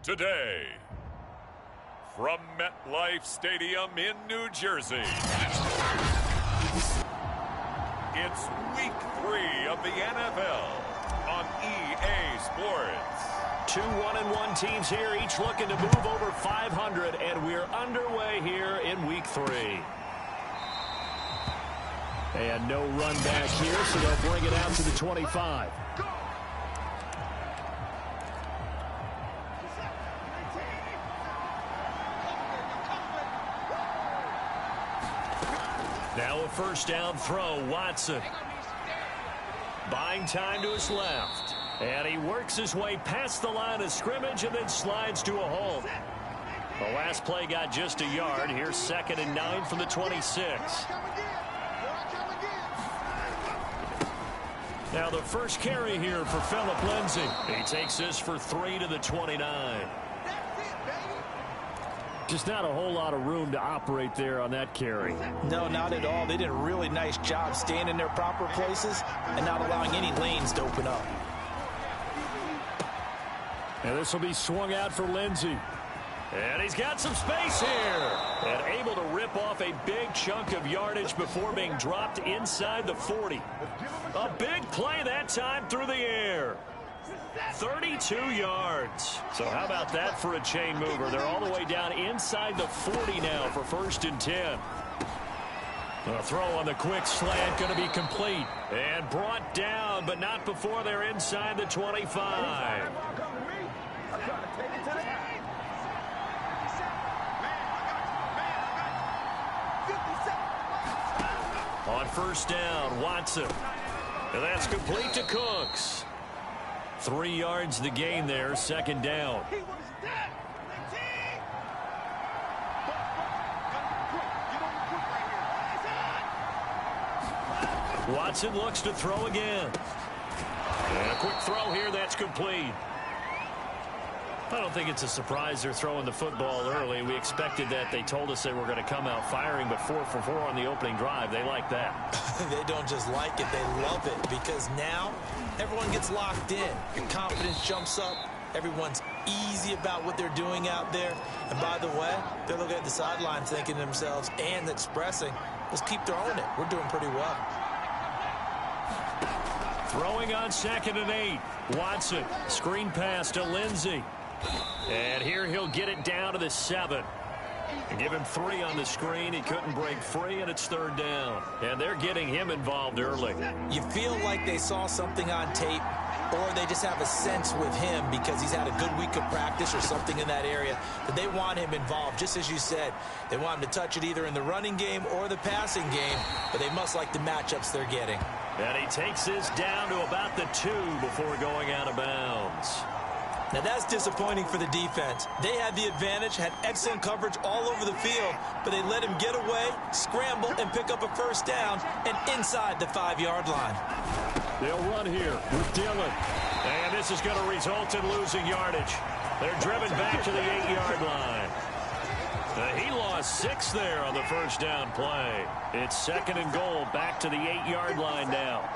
today. From MetLife Stadium in New Jersey, it's Week 3 of the NFL on EA Sports. Two 1-1 teams here, each looking to move over 500, and we're underway here in Week 3. And no run back here, so they'll bring it out to the 25. Now a first down throw, Watson. Buying time to his left. And he works his way past the line of scrimmage and then slides to a halt. The last play got just a yard. Here's 2nd and 9 from the 26. Now the first carry here for Phillip Lindsay. He takes this for 3 to the 29. Just not a whole lot of room to operate there on that carry. No, not at all. They did a really nice job staying in their proper places and not allowing any lanes to open up. And this will be swung out for Lindsay. And he's got some space here. And able to rip off a big chunk of yardage before being dropped inside the 40. A big play that time through the air. 32 yards. So how about that for a chain mover? They're all the way down inside the 40 now for 1st and 10. A throw on the quick slant going to be complete. And brought down, but not before they're inside the 25. On first down, Watson. And that's complete to Cooks. 3 yards the gain there, 2nd down. Watson looks to throw again. And a quick throw here, that's complete. I don't think it's a surprise they're throwing the football early. We expected that. They told us they were going to come out firing, but 4 for 4 on the opening drive. They like that. They don't just like it, they love it, because now everyone gets locked in. Your confidence jumps up. Everyone's easy about what they're doing out there. And by the way, they're looking at the sideline thinking to themselves and expressing, let's keep throwing it. We're doing pretty well. Throwing on 2nd and 8. Watson, screen pass to Lindsay. And here he'll get it down to the 7. And give him 3 on the screen. He couldn't break free, and it's 3rd down. And they're getting him involved early. You feel like they saw something on tape, or they just have a sense with him because he's had a good week of practice or something in that area that they want him involved. Just as you said, they want him to touch it either in the running game or the passing game, but they must like the matchups they're getting. And he takes this down to about the 2 before going out of bounds. Now that's disappointing for the defense. They had the advantage, had excellent coverage all over the field, but they let him get away, scramble, and pick up a first down, and inside the 5-yard line. They'll run here with Dillon. And this is going to result in losing yardage. They're driven back to the 8-yard line. He lost 6 there on the first down play. It's 2nd and goal, back to the 8-yard line now.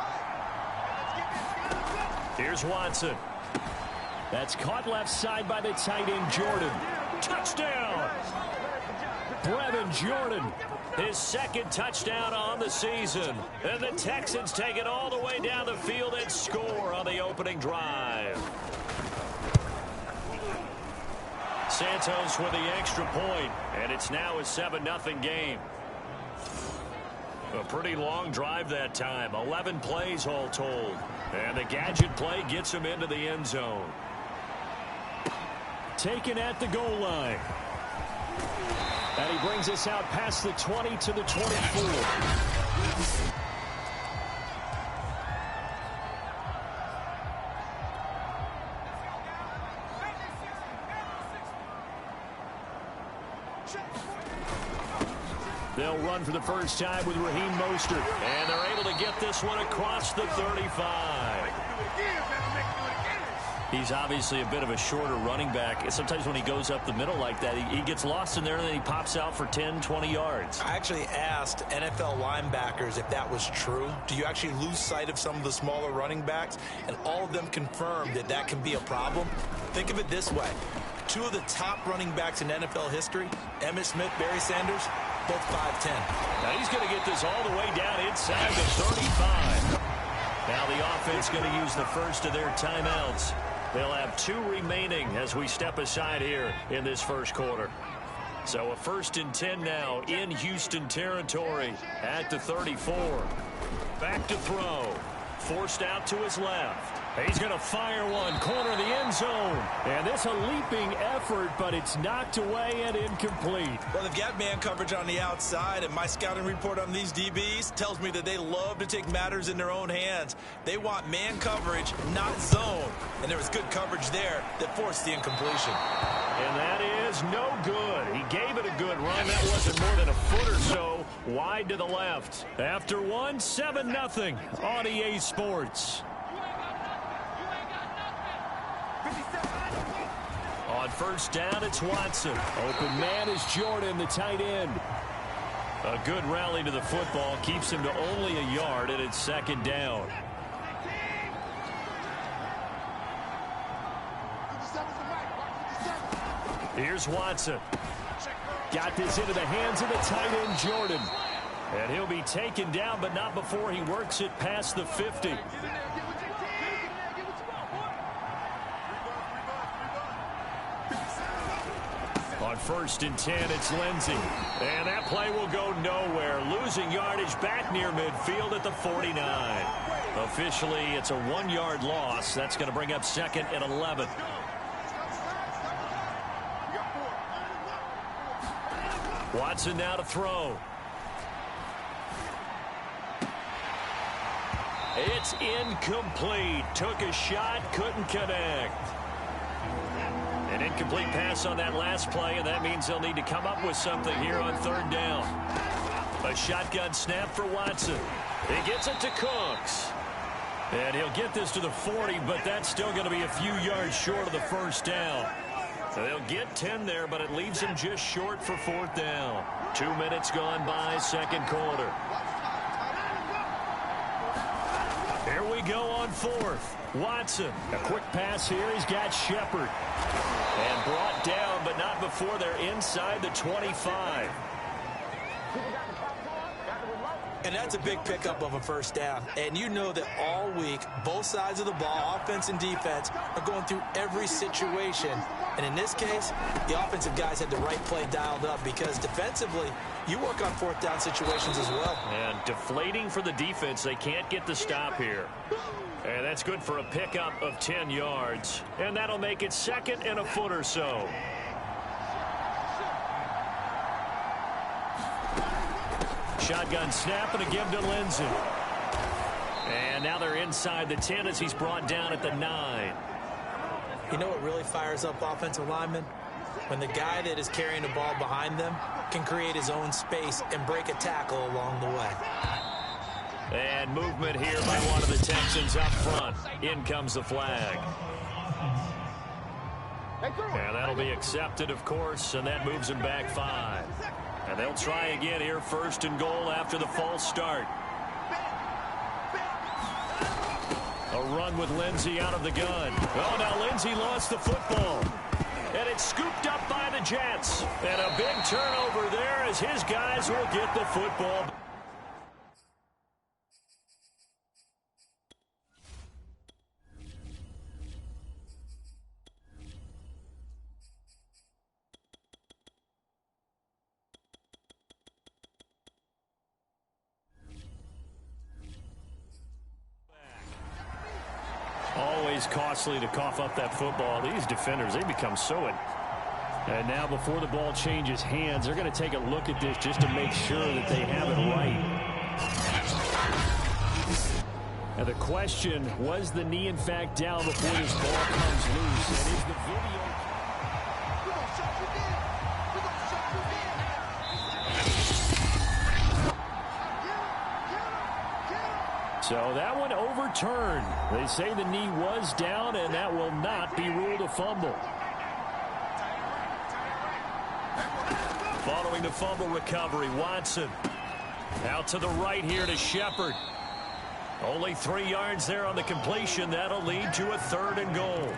Here's Watson. That's caught left side by the tight end, Jordan. Touchdown! Brevin Jordan, his 2nd touchdown on the season. And the Texans take it all the way down the field and score on the opening drive. Santos with the extra point, and it's now a 7-0 game. A pretty long drive that time, 11 plays all told. And the gadget play gets him into the end zone. Taken at the goal line. And he brings us out past the 20 to the 24. They'll run for the first time with Raheem Mostert. And they're able to get this one across the 35. He's obviously a bit of a shorter running back. Sometimes when he goes up the middle like that, he gets lost in there and then he pops out for 10, 20 yards. I actually asked NFL linebackers if that was true. Do you actually lose sight of some of the smaller running backs? And all of them confirmed that that can be a problem. Think of it this way. Two of the top running backs in NFL history, Emmitt Smith, Barry Sanders, both 5'10". Now he's going to get this all the way down inside the 35. Now the offense going to use the first of their timeouts. They'll have 2 remaining as we step aside here in this first quarter. So a 1st and 10 now in Houston territory at the 34. Back to throw. Forced out to his left. He's going to fire one, corner of the end zone. And this a leaping effort, but it's knocked away and incomplete. Well, they've got man coverage on the outside, and my scouting report on these DBs tells me that they love to take matters in their own hands. They want man coverage, not zone. And there was good coverage there that forced the incompletion. And that is no good. He gave it a good run. That wasn't more than a foot or so wide to the left. After one, 7-0 on EA Sports. On first down, it's Watson. Open man is Jordan, the tight end. A good rally to the football keeps him to only a yard, and it's 2nd down. Here's Watson. Got this into the hands of the tight end, Jordan. And he'll be taken down, but not before he works it past the 50. On 1st and 10, it's Lindsey. And that play will go nowhere. Losing yardage back near midfield at the 49. Officially, it's a 1-yard loss. That's going to bring up 2nd and 11. Watson now to throw. It's incomplete. Took a shot, couldn't connect. An incomplete pass on that last play, and that means they'll need to come up with something here on 3rd down. A shotgun snap for Watson. He gets it to Cooks. And he'll get this to the 40, but that's still going to be a few yards short of the 1st down. So they'll get 10 there, but it leaves them just short for 4th down. 2 minutes gone by, 2nd quarter. Here we go on 4th. Watson, a quick pass here. He's got Shepard. And brought down, but not before they're inside the 25. And that's a big pickup of a 1st down. And you know that all week, both sides of the ball, offense and defense, are going through every situation. And in this case, the offensive guys had the right play dialed up because defensively, you work on 4th down situations as well. And deflating for the defense. They can't get the stop here. And that's good for a pickup of 10 yards. And that'll make it 2nd and a foot or so. Shotgun snap and a give to Lindsey. And now they're inside the 10 as he's brought down at the 9. You know what really fires up offensive linemen? When the guy that is carrying the ball behind them can create his own space and break a tackle along the way. And movement here by one of the Texans up front. In comes the flag. And that'll be accepted, of course, and that moves him back 5. And they'll try again here, 1st and goal after the false start. A run with Lindsey out of the gun. Oh, now Lindsey lost the football. And it's scooped up by the Jets. And a big turnover there as his guys will get the football. Always costly to cough up that football. These defenders, they become so... And now before the ball changes hands, they're going to take a look at this just to make sure that they have it right. Now the question, was the knee in fact down before this ball comes loose? And is the video... So that one overturned. They say the knee was down, and that will not be ruled a fumble. Following the fumble recovery, Watson. Out to the right here to Shepard. Only 3 yards there on the completion. That'll lead to a 3rd and goal.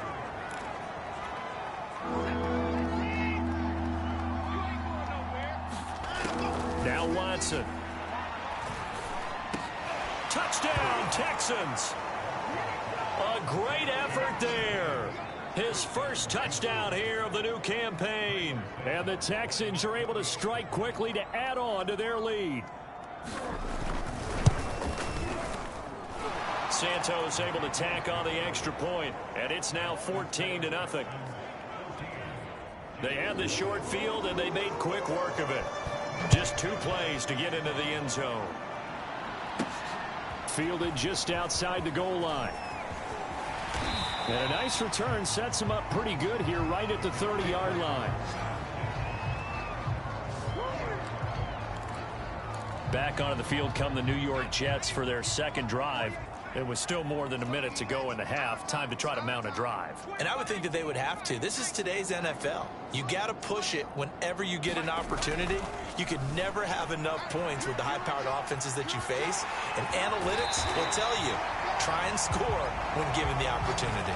Now Watson. Touchdown, Texans. A great effort there. His first touchdown here of the new campaign. And the Texans are able to strike quickly to add on to their lead. Santos able to tack on the extra point, and it's now 14-0. They had the short field, and they made quick work of it. Just 2 plays to get into the end zone. Fielded just outside the goal line. And a nice return sets him up pretty good here right at the 30-yard line. Back onto the field come the New York Jets for their second drive. It was still more than a minute to go in the half. Time to try to mount a drive. And I would think that they would have to. This is today's NFL. You got to push it whenever you get an opportunity. You could never have enough points with the high-powered offenses that you face. And analytics will tell you, try and score when given the opportunity.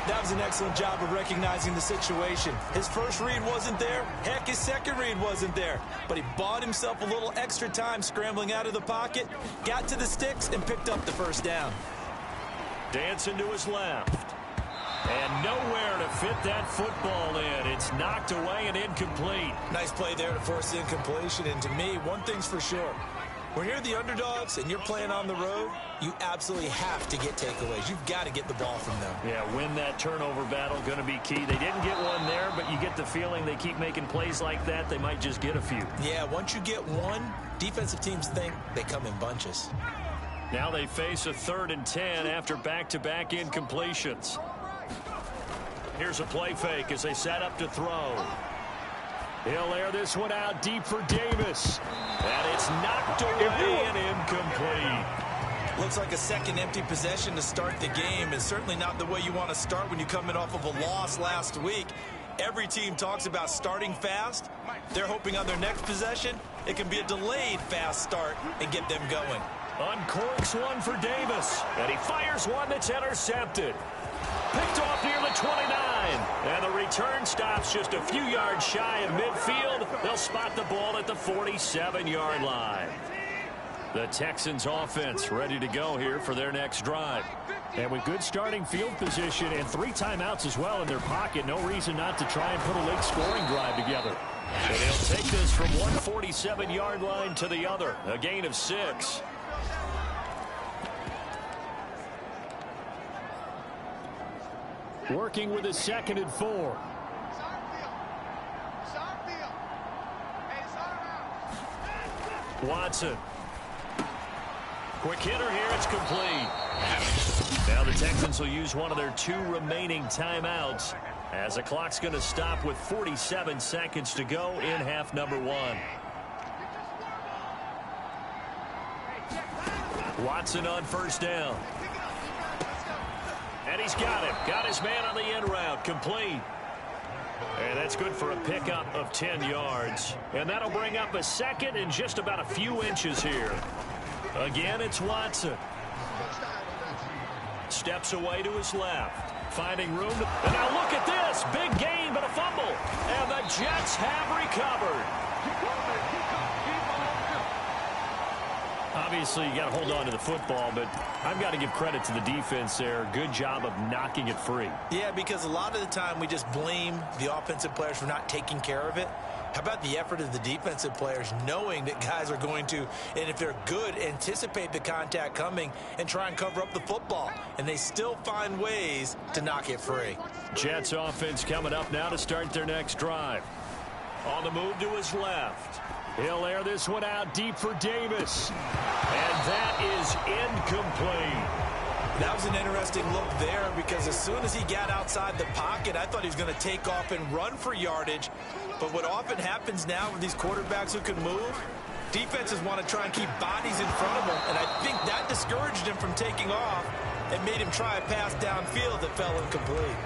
That was an excellent job of recognizing the situation. His first read wasn't there. Heck, his second read wasn't there. But he bought himself a little extra time scrambling out of the pocket, got to the sticks, and picked up the first down. Dancing to his left. And nowhere to fit that football in. It's knocked away and incomplete. Nice play there to force the incompletion. And to me, one thing's for sure. When you're the underdogs and you're playing on the road, you absolutely have to get takeaways. You've got to get the ball from them. Yeah, win that turnover battle, going to be key. They didn't get one there, but you get the feeling they keep making plays like that, they might just get a few. Yeah, once you get one, defensive teams think they come in bunches. Now they face a 3rd and 10 after back-to-back incompletions. Here's a play fake as they set up to throw. He'll air this one out deep for Davis. And it's knocked away and incomplete. Looks like a second empty possession to start the game, and certainly not the way you want to start when you're coming off of a loss last week. Every team talks about starting fast. They're hoping on their next possession, it can be a delayed fast start and get them going. Uncorks one for Davis, and he fires one that's intercepted. Picked off near the 29. And the return stops just a few yards shy of midfield. They'll spot the ball at the 47-yard line. The Texans offense ready to go here for their next drive. And with good starting field position and 3 timeouts as well in their pocket, no reason not to try and put a late scoring drive together. And they'll take this from one 47-yard line to the other. A gain of 6. Working with a 2nd and 4. Watson. Quick hitter here. It's complete. Now the Texans will use one of their 2 remaining timeouts as the clock's going to stop with 47 seconds to go in half number 1. Watson on first down. And he's got him. Got his man on the end route. Complete. And that's good for a pickup of 10 yards. And that'll bring up a 2nd and just about a few inches here. Again, it's Watson. Steps away to his left. Finding room. And now look at this. Big gain, but a fumble. And the Jets have recovered. Obviously, you got to hold on to the football, but I've got to give credit to the defense there. Good job of knocking it free. Yeah, because a lot of the time we just blame the offensive players for not taking care of it. How about the effort of the defensive players knowing that guys are going to, and if they're good, anticipate the contact coming and try and cover up the football. And they still find ways to knock it free. Jets offense coming up now to start their next drive. On the move to his left. He'll air this one out deep for Davis. And that is incomplete. That was an interesting look there because as soon as he got outside the pocket, I thought he was going to take off and run for yardage. But what often happens now with these quarterbacks who can move, defenses want to try and keep bodies in front of them. And I think that discouraged him from taking off and made him try a pass downfield that fell incomplete.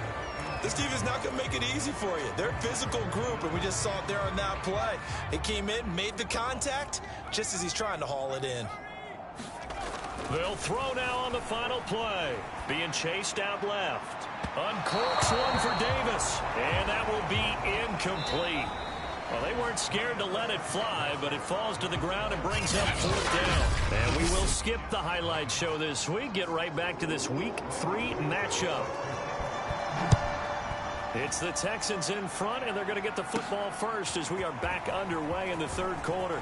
This team is not going to make it easy for you. They're a physical group, and we just saw it there on that play. It came in, made the contact, just as he's trying to haul it in. They'll throw now on the final play. Being chased out left. Uncorks one for Davis. And that will be incomplete. Well, they weren't scared to let it fly, but it falls to the ground and brings up 4th down. And we will skip the highlight show this week. Get right back to this Week 3 matchup. It's the Texans in front, and they're going to get the football first as we are back underway in the 3rd quarter.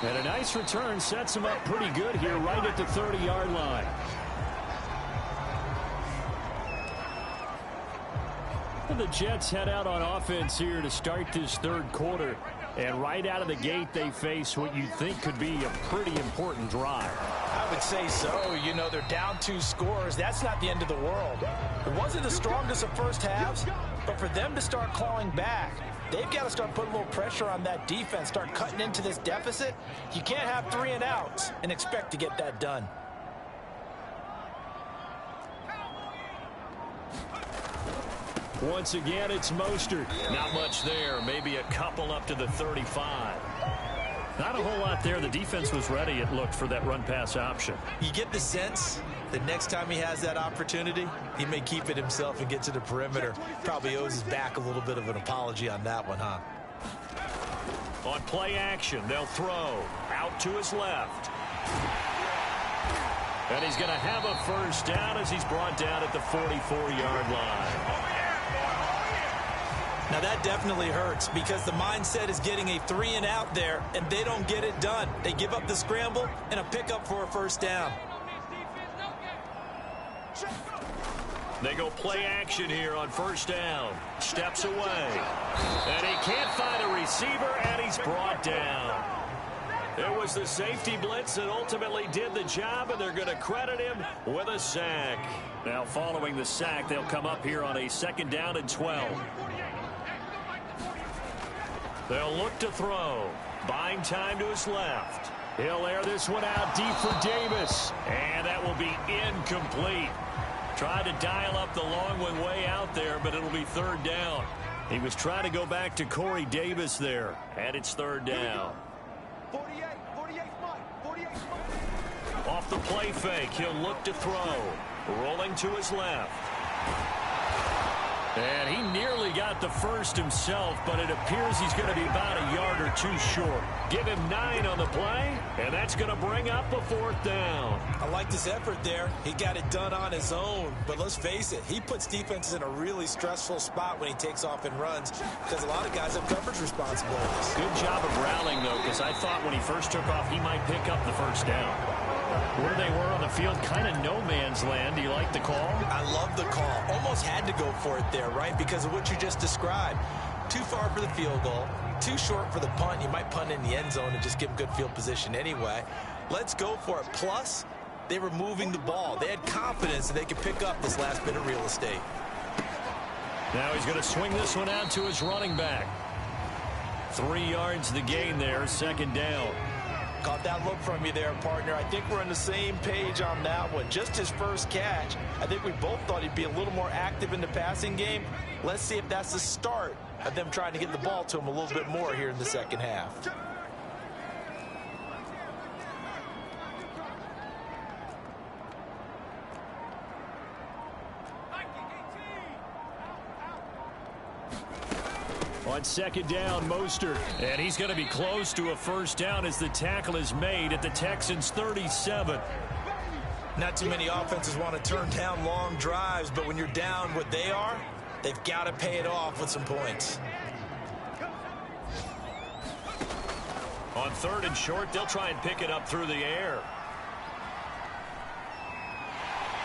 And a nice return sets them up pretty good here right at the 30-yard line. The Jets head out on offense here to start this 3rd quarter. And right out of the gate, they face what you think could be a pretty important drive. I would say so. You know, they're down 2 scores. That's not the end of the world. It wasn't the strongest of first halves, but for them to start clawing back, they've got to start putting a little pressure on that defense, start cutting into this deficit. You can't have 3 and outs and expect to get that done. Once again, it's Mostert. Not much there. Maybe a couple up to the 35. Not a whole lot there. The defense was ready, it looked, for that run-pass option. You get the sense that next time he has that opportunity, he may keep it himself and get to the perimeter. Probably owes his back a little bit of an apology on that one, huh? On play action, they'll throw. Out to his left. And he's going to have a first down as he's brought down at the 44-yard line. Now that definitely hurts because the mindset is getting a 3 and out there, and they don't get it done. They give up the scramble and a pickup for a first down. They go play action here on first down. Steps away. And he can't find a receiver, and he's brought down. It was the safety blitz that ultimately did the job, and they're going to credit him with a sack. Now following the sack, they'll come up here on a 2nd down and 12. They'll look to throw. Buying time to his left. He'll air this one out deep for Davis. And that will be incomplete. Tried to dial up the long one way out there, but it'll be 3rd down. He was trying to go back to Corey Davis there. And it's 3rd down. 48 Off the play fake, he'll look to throw. Rolling to his left. And he nearly got the first himself, but it appears he's going to be about a yard or 2 short. Give him 9 on the play, and that's going to bring up a 4th down. I like this effort there. He got it done on his own, but let's face it, he puts defenses in a really stressful spot when he takes off and runs because a lot of guys have coverage responsibilities. Good job of rallying, though, because I thought when he first took off, he might pick up the first down. Where they were on the field, kind of no man's land. Do you like the call? I love the call. Almost had to go for it there, right? Because of what you just described. Too far for the field goal. Too short for the punt. You might punt in the end zone and just give him good field position anyway. Let's go for it. Plus, they were moving the ball. They had confidence that they could pick up this last bit of real estate. Now he's going to swing this one out to his running back. 3 yards the gain there, 2nd down. Caught that look from you there, partner. I think we're on the same page on that one. Just his first catch. I think we both thought he'd be a little more active in the passing game. Let's see if that's the start of them trying to get the ball to him a little bit more here in the 2nd half. On 2nd down, Mostert. And he's going to be close to a first down as the tackle is made at the Texans' 37. Not too many offenses want to turn down long drives, but when you're down what they are, they've got to pay it off with some points. On 3rd and short, they'll try and pick it up through the air.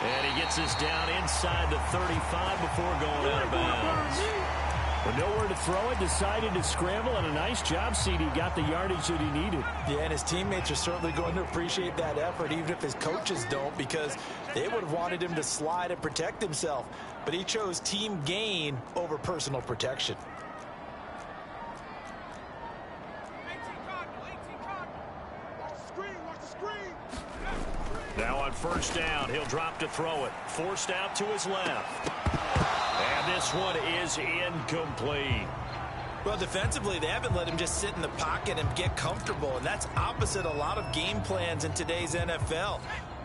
And he gets this down inside the 35 before going out of bounds. With nowhere to throw it, decided to scramble, and a nice job, CD. Got the yardage that he needed. Yeah, and his teammates are certainly going to appreciate that effort, even if his coaches don't, because they would have wanted him to slide and protect himself. But he chose team gain over personal protection. Now on first down, he'll drop to throw it. Forced out to his left. And this one is incomplete. Well, defensively, they haven't let him just sit in the pocket and get comfortable, and that's opposite a lot of game plans in today's NFL.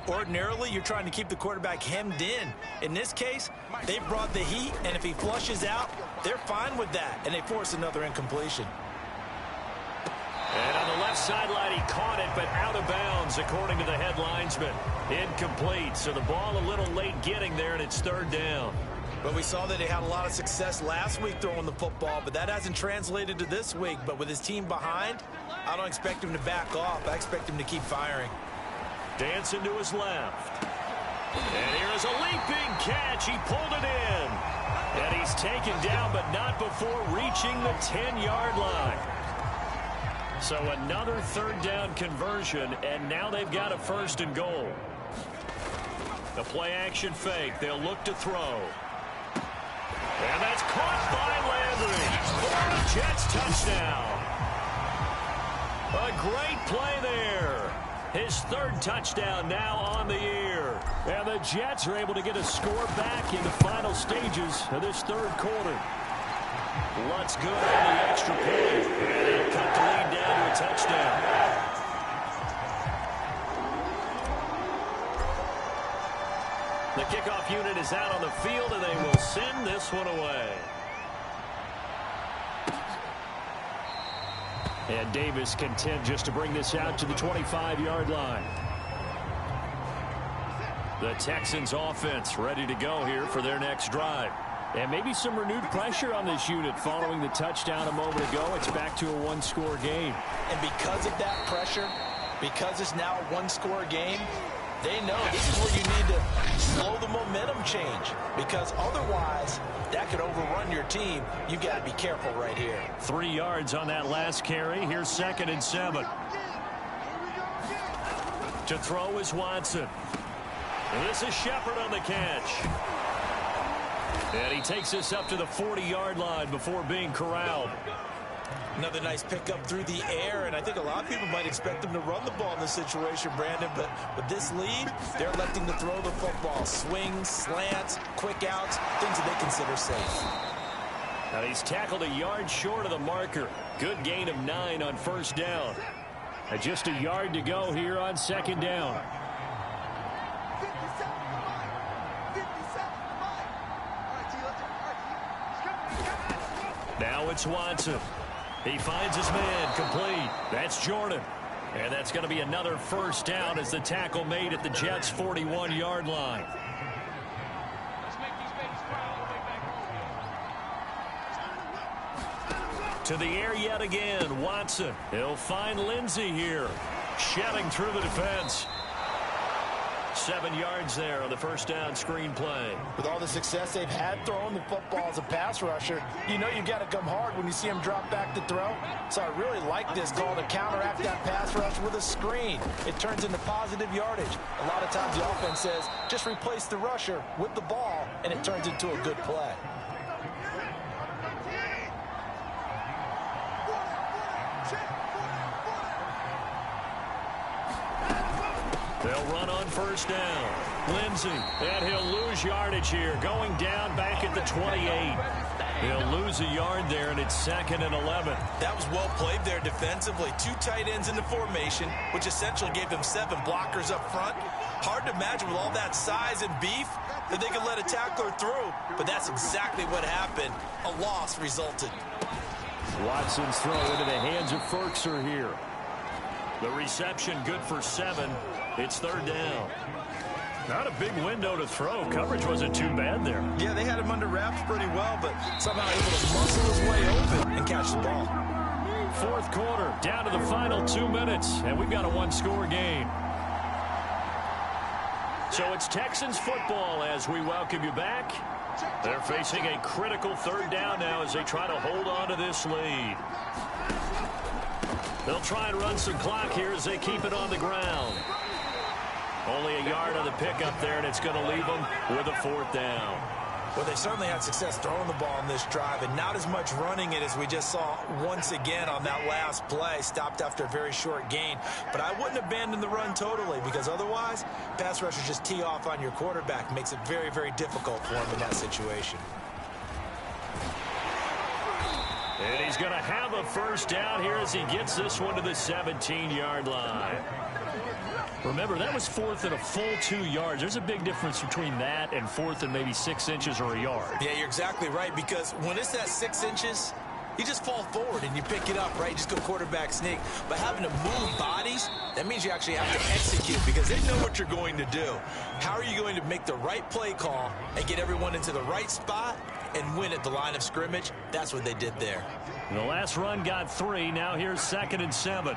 Ordinarily, you're trying to keep the quarterback hemmed in. In this case, they brought the heat, and if he flushes out, they're fine with that, and they force another incompletion. And on the left sideline, he caught it, but out of bounds, according to the head linesman. Incomplete, so the ball a little late getting there, and it's third down. But we saw that they had a lot of success last week throwing the football, but that hasn't translated to this week. But with his team behind, I don't expect him to back off. I expect him to keep firing. Dancing to his left. And here's a leaping catch. He pulled it in. And he's taken down, but not before reaching the 10-yard line. So another third down conversion, and now they've got a first and goal. The play action fake. They'll look to throw. And that's caught by Landry for the Jets touchdown. A great play there. His third touchdown now on the year. And the Jets are able to get a score back in the final stages of this third quarter. Lutz good on the extra point. And they'll cut the lead down to a touchdown. The kickoff unit is out on the field, and they will send this one away. And Davis content just to bring this out to the 25-yard line. The Texans offense ready to go here for their next drive. And maybe some renewed pressure on this unit following the touchdown a moment ago. It's back to a one-score game. And because of that pressure, because it's now a one-score game, they know this is where you need to slow the momentum change, because otherwise that could overrun your team. You've got to be careful right here. 3 yards on that last carry. Here's 2nd and 7. To throw is Watson. And this is Shepard on the catch. And he takes this up to the 40-yard line before being corralled. Another nice pickup through the air, and I think a lot of people might expect them to run the ball in this situation, Brandon, but with this lead, they're electing to throw the football. Swings, slants, quick outs, things that they consider safe. Now he's tackled a yard short of the marker. Good gain of 9 on first down. And just a yard to go here on second down. Now it's Watson. He finds his man complete. That's Jordan. And that's going to be another first down as the tackle made at the Jets' 41-yard line. To the air yet again, Watson. He'll find Lindsey here. Shedding through the defense. 7 yards there on the first down screen play. With all the success they've had throwing the football as a pass rusher, you know you've got to come hard when you see him drop back to throw. So I really like this call to counteract that pass rush with a screen. It turns into positive yardage. A lot of times the offense says, just replace the rusher with the ball, and it turns into a good play. They'll run on first down. Lindsey, and he'll lose yardage here, going down back at the 28. He'll lose a yard there, and it's 2nd and 11. That was well played there defensively. 2 tight ends in the formation, which essentially gave them 7 blockers up front. Hard to imagine with all that size and beef that they could let a tackler through, but that's exactly what happened. A loss resulted. Watson's throw into the hands of Ferkser here. The reception good for 7. It's third down. Not a big window to throw. Coverage wasn't too bad there. Yeah, they had him under wraps pretty well, but somehow able to muscle his way open and catch the ball. Fourth quarter, down to the final 2 minutes, and we've got a one-score game. So it's Texans football as we welcome you back. They're facing a critical third down now as they try to hold on to this lead. They'll try and run some clock here as they keep it on the ground. Only a yard on the pickup there, and it's going to leave them with a fourth down. Well, they certainly had success throwing the ball in this drive, and not as much running it as we just saw once again on that last play. Stopped after a very short gain. But I wouldn't abandon the run totally, because otherwise, pass rushers just tee off on your quarterback. Makes it very, very difficult for him in that situation. And he's going to have a first down here as he gets this one to the 17-yard line. Remember, that was fourth and a full 2 yards. There's a big difference between that and fourth and maybe 6 inches or a yard. Yeah, you're exactly right, because when it's that 6 inches, you just fall forward and you pick it up, right? You just go quarterback sneak. But having to move bodies, that means you actually have to execute because they know what you're going to do. How are you going to make the right play call and get everyone into the right spot and win at the line of scrimmage? That's what they did there. The last run got 3. Now here's 2nd and 7.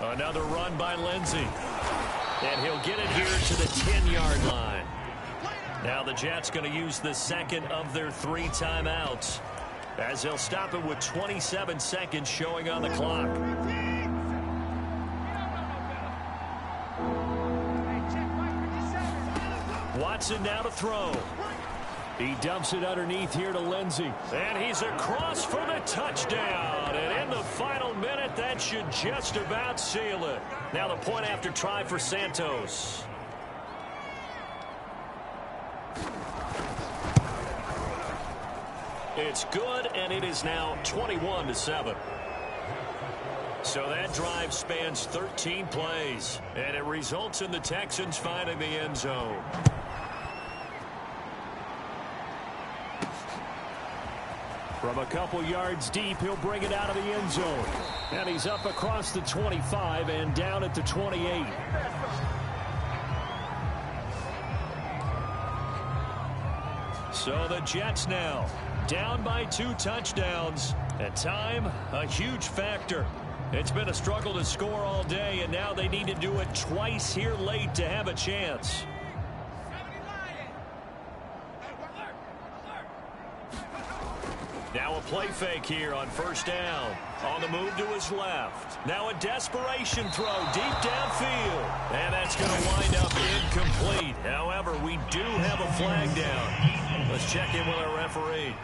Another run by Lindsey. And he'll get it here to the 10-yard line. Now the Jets going to use the second of their 3 timeouts as they'll stop it with 27 seconds showing on the clock. Watson now to throw. He dumps it underneath here to Lindsey. And he's across for the touchdown. And in the final minute, that should just about seal it. Now the point after try for Santos. It's good, and it is now 21-7. So that drive spans 13 plays, and it results in the Texans finding the end zone. From a couple yards deep, he'll bring it out of the end zone. And he's up across the 25 and down at the 28. So the Jets now down by 2 touchdowns. At time, a huge factor. It's been a struggle to score all day, and now they need to do it twice here late to have a chance. Now a play fake here on first down. On the move to his left. Now a desperation throw deep downfield. And that's going to wind up incomplete. However, we do have a flag down. Let's check in with our referee.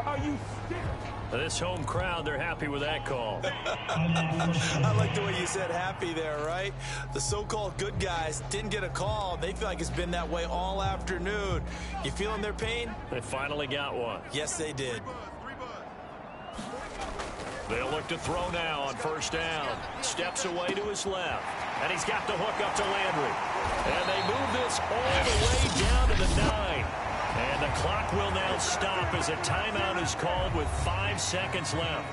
Are you scared? This home crowd, they're happy with that call. I like the way you said happy there, right? The so-called good guys didn't get a call. They feel like it's been that way all afternoon. You feeling their pain? They finally got one. Yes, they did. They'll look to throw now on first down. Steps away to his left. And he's got the hook up to Landry. And they move this all the way down to the 9. And the clock will now stop as a timeout is called with 5 seconds left.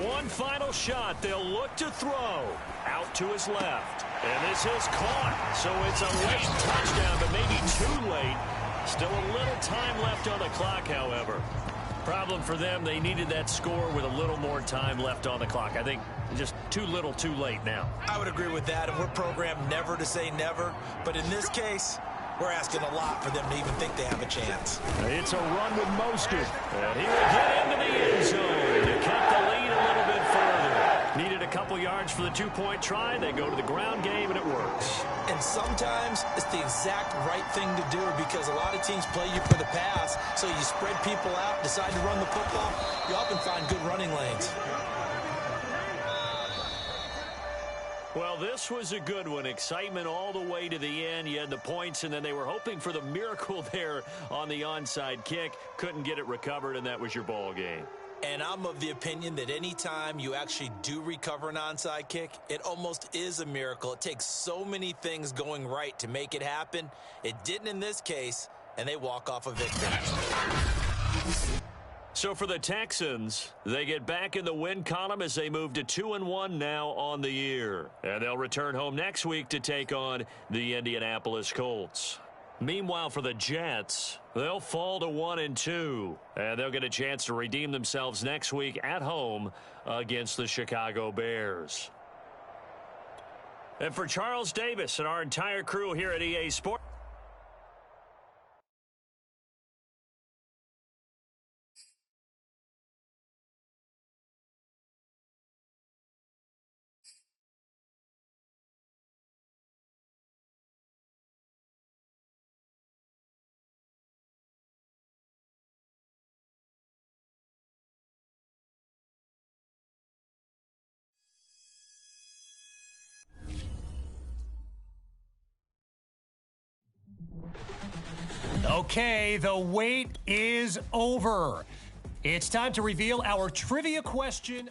One final shot. They'll look to throw. Out to his left. And this is caught. So it's a late touchdown, but maybe too late. Still a little time left on the clock, however. Problem for them, they needed that score with a little more time left on the clock. I think just too little, too late now. I would agree with that, and we're programmed never to say never. But in this case, we're asking a lot for them to even think they have a chance. It's a run with Mostert. And he will get into the end zone to cut the lead a little bit further. Needed a couple yards for the 2-point try. They go to the ground game, and it works. And sometimes it's the exact right thing to do because a lot of teams play you for the pass. So you spread people out, decide to run the football. You often find good running lanes. Well, this was a good one. Excitement all the way to the end. You had the points, and then they were hoping for the miracle there on the onside kick. Couldn't get it recovered, and that was your ball game. And I'm of the opinion that any time you actually do recover an onside kick, it almost is a miracle. It takes so many things going right to make it happen. It didn't in this case, and they walk off a victory. So for the Texans, they get back in the win column as they move to 2-1 now on the year. And they'll return home next week to take on the Indianapolis Colts. Meanwhile, for the Jets, they'll fall to 1-2, and they'll get a chance to redeem themselves next week at home against the Chicago Bears. And for Charles Davis and our entire crew here at EA Sports, Okay, the wait is over. It's time to reveal our trivia question.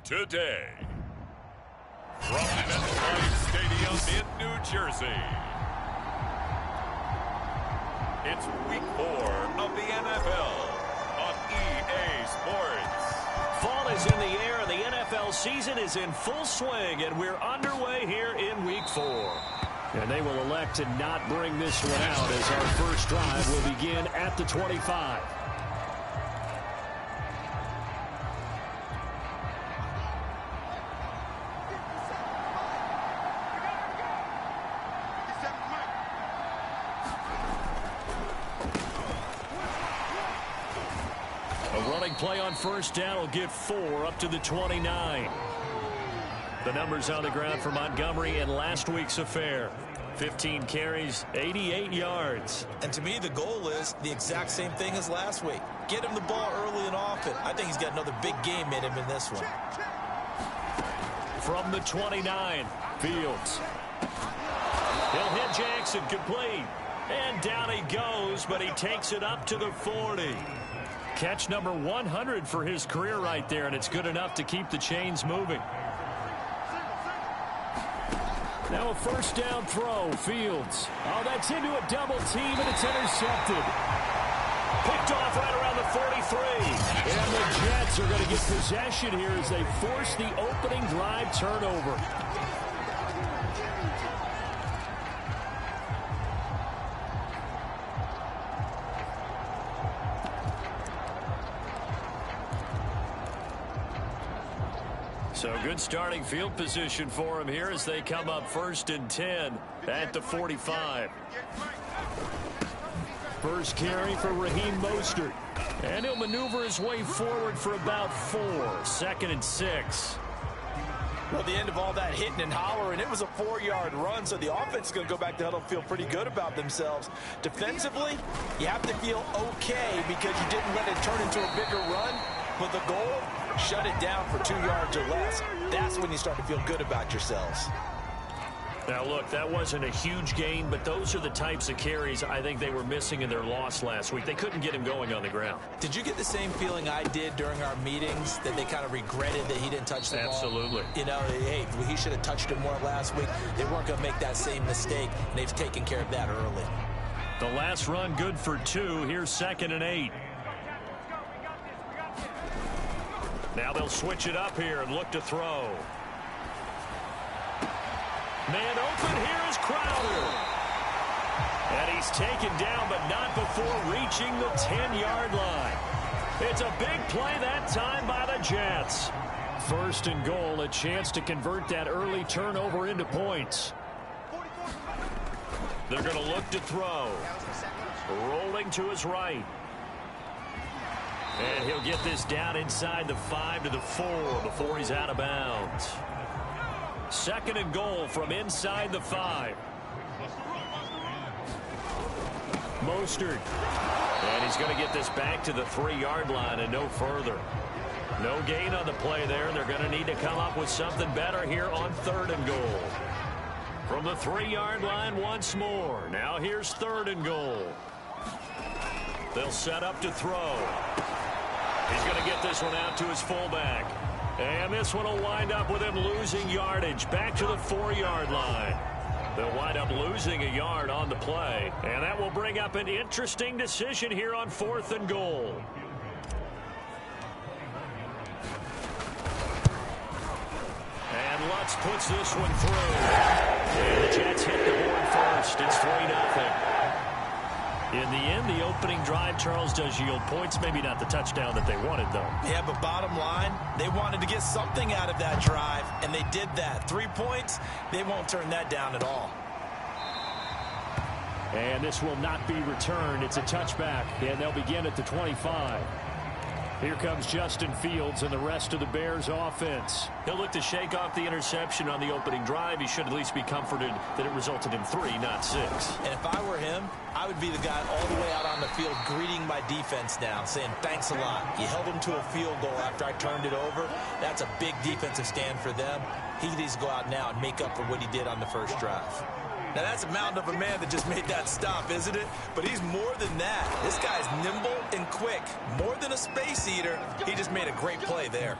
Today, from MetLife Stadium in New Jersey, it's Week 4 of the NFL on EA Sports. Fall is in the air, and the NFL season is in full swing, and we're underway here in Week 4. And they will elect to not bring this one out as our first drive will begin at the 25. Play on first down will get 4 up to the 29. The numbers on the ground for Montgomery in last week's affair. 15 carries, 88 yards. And to me, the goal is the exact same thing as last week. Get him the ball early and often. I think he's got another big game in him in this one. From the 29, Fields. He'll hit Jackson, complete. And down he goes, but he takes it up to the 40. Catch number 100 for his career right there, and it's good enough to keep the chains moving. Now a first down throw, Fields. Oh, that's into a double team, and it's intercepted. Picked off right around the 43. And the Jets are going to get possession here as they force the opening drive turnover. So good starting field position for him here as they come up 1st and 10 at the 45. First carry for Raheem Mostert. And he'll maneuver his way forward for about 4. 2nd and 6. Well, the end of all that hitting and hollering, it was a 4-yard run, so the offense is going to go back to huddle and feel pretty good about themselves. Defensively, you have to feel okay because you didn't let it turn into a bigger run. But the goal, shut it down for 2 yards or less. That's when you start to feel good about yourselves. Now, look, that wasn't a huge gain, but those are the types of carries I think they were missing in their loss last week. They couldn't get him going on the ground. Did you get the same feeling I did during our meetings, that they kind of regretted that he didn't touch the ball? Absolutely. You know, hey, he should have touched it more last week. They weren't going to make that same mistake, and they've taken care of that early. The last run good for 2. Here's 2nd and 8. Now they'll switch it up here and look to throw. Man open, here is Crowder. And he's taken down, but not before reaching the 10-yard line. It's a big play that time by the Jets. 1st and goal, a chance to convert that early turnover into points. They're going to look to throw. Rolling to his right. And he'll get this down inside the 5 to the 4 before he's out of bounds. 2nd and goal from inside the 5. Mostert. And he's going to get this back to the 3-yard line and no further. No gain on the play there. They're going to need to come up with something better here on 3rd and goal. From the 3-yard line once more. Now here's 3rd and goal. They'll set up to throw. He's going to get this one out to his fullback. And this one will wind up with him losing yardage back to the 4-yard line. They'll wind up losing a yard on the play. And that will bring up an interesting decision here on 4th and goal. And Lutz puts this one through. And the Jets hit the board first. It's 3-0. In the end, the opening drive, Charles, does yield points. Maybe not the touchdown that they wanted, though. Yeah, but bottom line, they wanted to get something out of that drive, and they did that. 3 points, they won't turn that down at all. And this will not be returned. It's a touchback, and they'll begin at the 25. Here comes Justin Fields and the rest of the Bears offense. He'll look to shake off the interception on the opening drive. He should at least be comforted that it resulted in 3, not 6. And if I were him, I would be the guy all the way out on the field greeting my defense now, saying thanks a lot. You held him to a field goal after I turned it over. That's a big defensive stand for them. He needs to go out now and make up for what he did on the first drive. Now, that's a mountain of a man that just made that stop, isn't it? But he's more than that. This guy's nimble and quick. More than a space eater, he just made a great play there.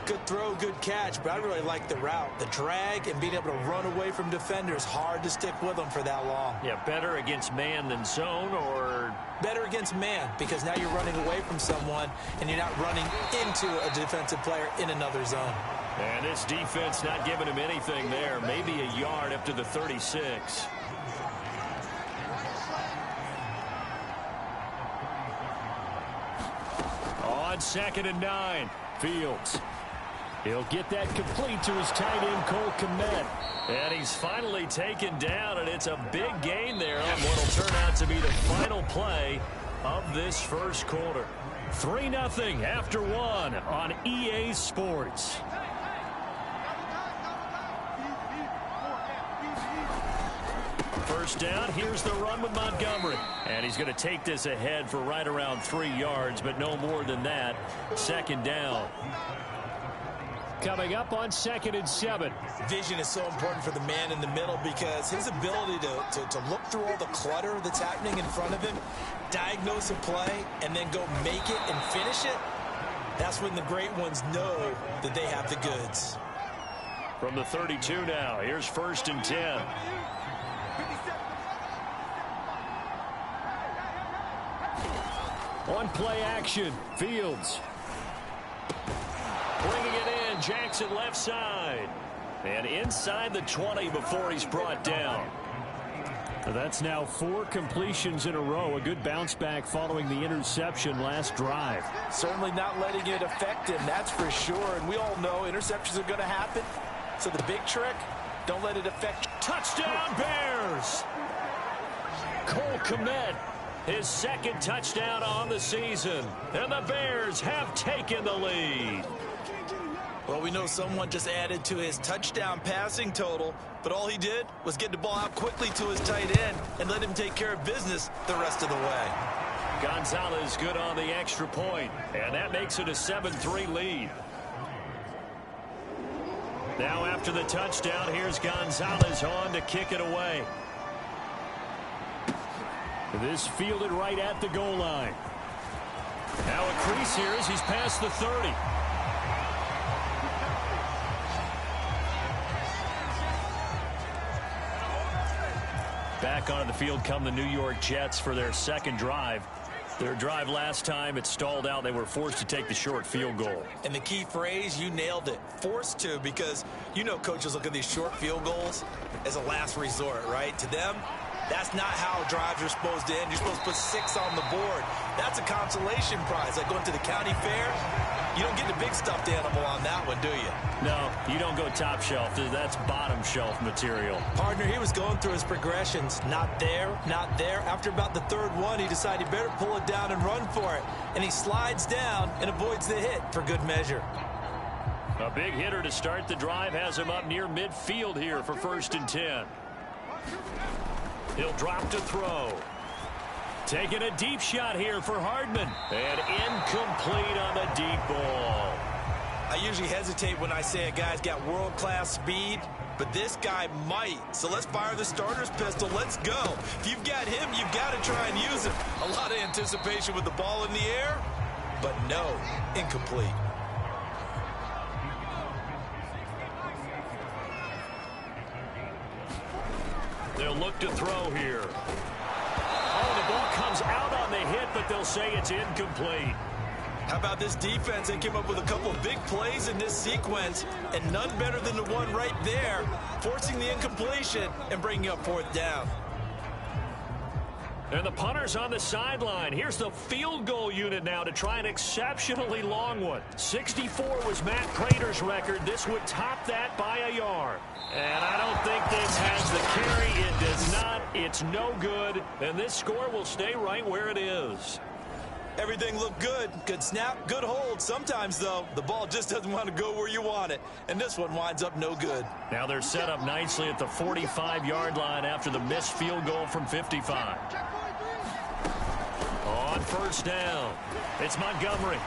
Good throw, good catch, but I really like the route. The drag and being able to run away from defenders, hard to stick with them for that long. Yeah, better against man than zone, or? Better against man, because now you're running away from someone and you're not running into a defensive player in another zone. And this defense not giving him anything there. Maybe a yard up to the 36. On 2nd and 9, Fields. He'll get that complete to his tight end, Cole Kmet. And he's finally taken down, and it's a big gain there on what will turn out to be the final play of this first quarter. 3-0 after 1 on EA Sports. First down, here's the run with Montgomery. And he's going to take this ahead for right around 3 yards, but no more than that. 2nd down. Coming up on 2nd and 7. Vision is so important for the man in the middle because his ability to look through all the clutter that's happening in front of him, diagnose a play, and then go make it and finish it, that's when the great ones know that they have the goods. From the 32 now, here's 1st and 10. On play action, Fields. Bringing it in, Jackson left side. And inside the 20 before he's brought down. That's now 4 completions in a row. A good bounce back following the interception last drive. Certainly not letting it affect him, that's for sure. And we all know interceptions are going to happen. So the big trick, don't let it affect. Touchdown, Bears! Cole Kmet, his 2nd touchdown on the season. And the Bears have taken the lead. Well, we know someone just added to his touchdown passing total, but all he did was get the ball out quickly to his tight end and let him take care of business the rest of the way. Gonzalez good on the extra point, and that makes it a 7-3 lead. Now after the touchdown, here's Gonzalez on to kick it away. This fielded right at the goal line. Now a crease here as he's past the 30. Back onto the field come the New York Jets for their 2nd drive. Their drive last time, it stalled out. They were forced to take the short field goal. And the key phrase, you nailed it. Forced to, because you know coaches look at these short field goals as a last resort, right? To them, that's not how drives are supposed to end. You're supposed to put 6 on the board. That's a consolation prize. Like going to the county fair, you don't get the big stuffed animal on that one, do you? No, you don't go top shelf. That's bottom shelf material. Partner, he was going through his progressions. Not there, not there. After about the 3rd one, he decided he better pull it down and run for it. And he slides down and avoids the hit for good measure. A big hitter to start the drive has him up near midfield here for 1st and 10. He'll drop to throw. Taking a deep shot here for Hardman. And incomplete on the deep ball. I usually hesitate when I say a guy's got world-class speed, but this guy might. So let's fire the starter's pistol. Let's go. If you've got him, you've got to try and use him. A lot of anticipation with the ball in the air, but no, incomplete. They'll look to throw here. Oh, the ball comes out on the hit, but they'll say it's incomplete. How about this defense? They came up with a couple of big plays in this sequence, and none better than the one right there, forcing the incompletion and bringing up fourth down. And the punter's on the sideline. Here's the field goal unit now to try an exceptionally long one. 64 was Matt Prater's record. This would top that by a yard. And I don't think this has the carry. It does not. It's no good. And this score will stay right where it is. Everything looked good. Good snap, good hold. Sometimes, though, the ball just doesn't want to go where you want it. And this one winds up no good. Now they're set up nicely at the 45-yard line after the missed field goal from 55. On first down, it's Montgomery.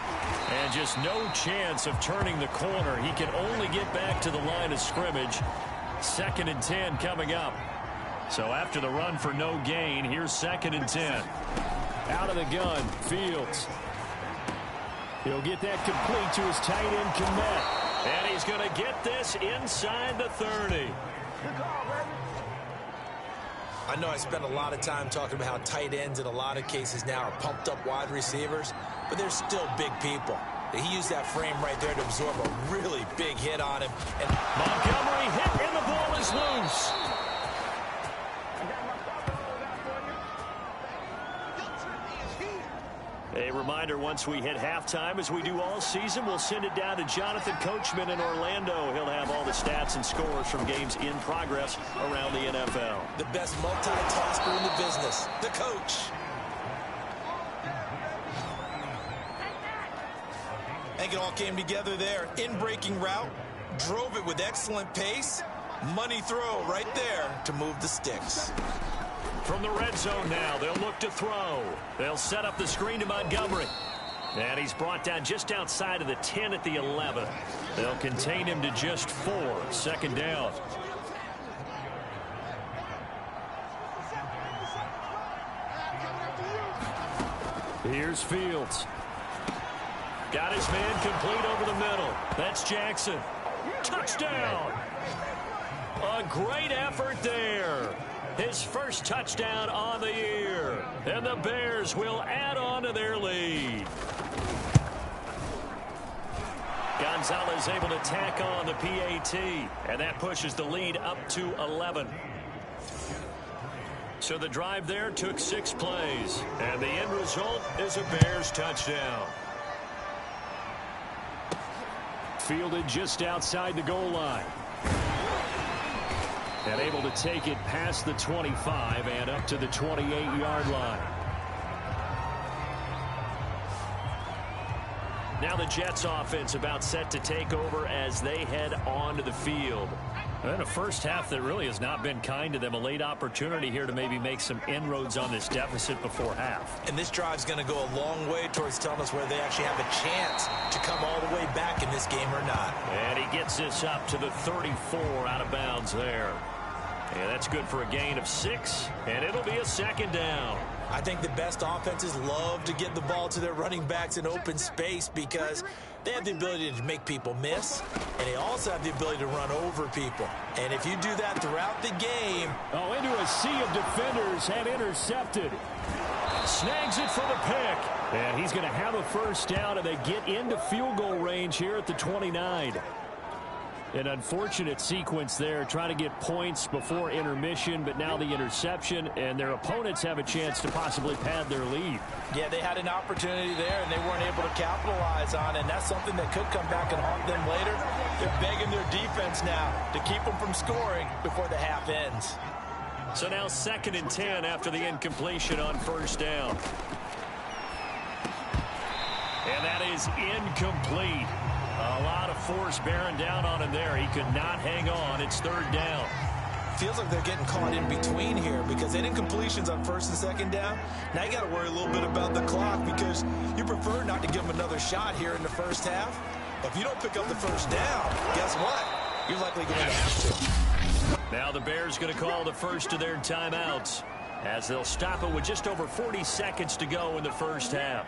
And just no chance of turning the corner. He can only get back to the line of scrimmage. 2nd and 10 coming up. So after the run for no gain, here's 2nd and 10. Out of the gun, Fields. He'll get that complete to his tight end, Kmet. And he's going to get this inside the 30. I know I spent a lot of time talking about how tight ends in a lot of cases now are pumped up wide receivers, but they're still big people. He used that frame right there to absorb a really big hit on him. And Montgomery hit and the ball is loose. A reminder, once we hit halftime, as we do all season, we'll send it down to Jonathan Coachman in Orlando. He'll have all the stats and scores from games in progress around the NFL. The best multitasker in the business, the coach. I think it all came together there. In-breaking route, drove it with excellent pace. Money throw right there to move the sticks. From the red zone now, they'll look to throw. They'll set up the screen to Montgomery. And he's brought down just outside of the 10 at the 11. They'll contain him to just 4. 2nd down. Here's Fields. Got his man complete over the middle. That's Jackson. Touchdown! A great effort there. His first touchdown on the year. And the Bears will add on to their lead. Gonzalez able to tack on the PAT. And that pushes the lead up to 11. So the drive there took 6 plays. And the end result is a Bears touchdown. Fielded just outside the goal line. And able to take it past the 25 and up to the 28-yard line. Now the Jets offense about set to take over as they head onto the field. And a first half that really has not been kind to them. A late opportunity here to maybe make some inroads on this deficit before half. And this drive's going to go a long way towards telling us whether they actually have a chance to come all the way back in this game or not. And he gets this up to the 34 out of bounds there. And that's good for a gain of 6, and it'll be a 2nd down. I think the best offenses love to get the ball to their running backs in open space because they have the ability to make people miss, and they also have the ability to run over people. And if you do that throughout the game... Oh, into a sea of defenders and intercepted. Snags it for the pick. And he's going to have a first down, and they get into field goal range here at the 29. An unfortunate sequence there, trying to get points before intermission, but now the interception, and their opponents have a chance to possibly pad their lead. Yeah, they had an opportunity there, and they weren't able to capitalize on it, and that's something that could come back and haunt them later. They're begging their defense now to keep them from scoring before the half ends. So now 2nd and 10 after the incompletion on first down. And that is incomplete. A lot of force bearing down on him there. He could not hang on. It's 3rd down. Feels like they're getting caught in between here because they did completions on 1st and 2nd down. Now you got to worry a little bit about the clock because you prefer not to give them another shot here in the first half. If you don't pick up the first down, guess what? You're likely going to have to. Now the Bears going to call the first of their timeouts as they'll stop it with just over 40 seconds to go in the first half.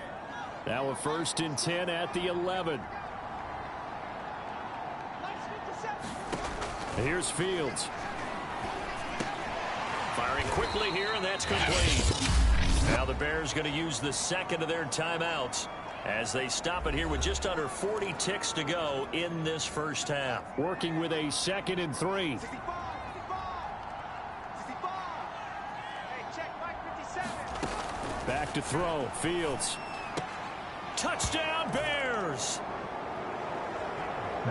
Now a 1st and 10 at the 11. Here's Fields. Firing quickly here, and that's complete. Now the Bears going to use the second of their timeouts as they stop it here with just under 40 ticks to go in this first half. Working with a 2nd and 3. Back to throw. Fields. Touchdown Bears!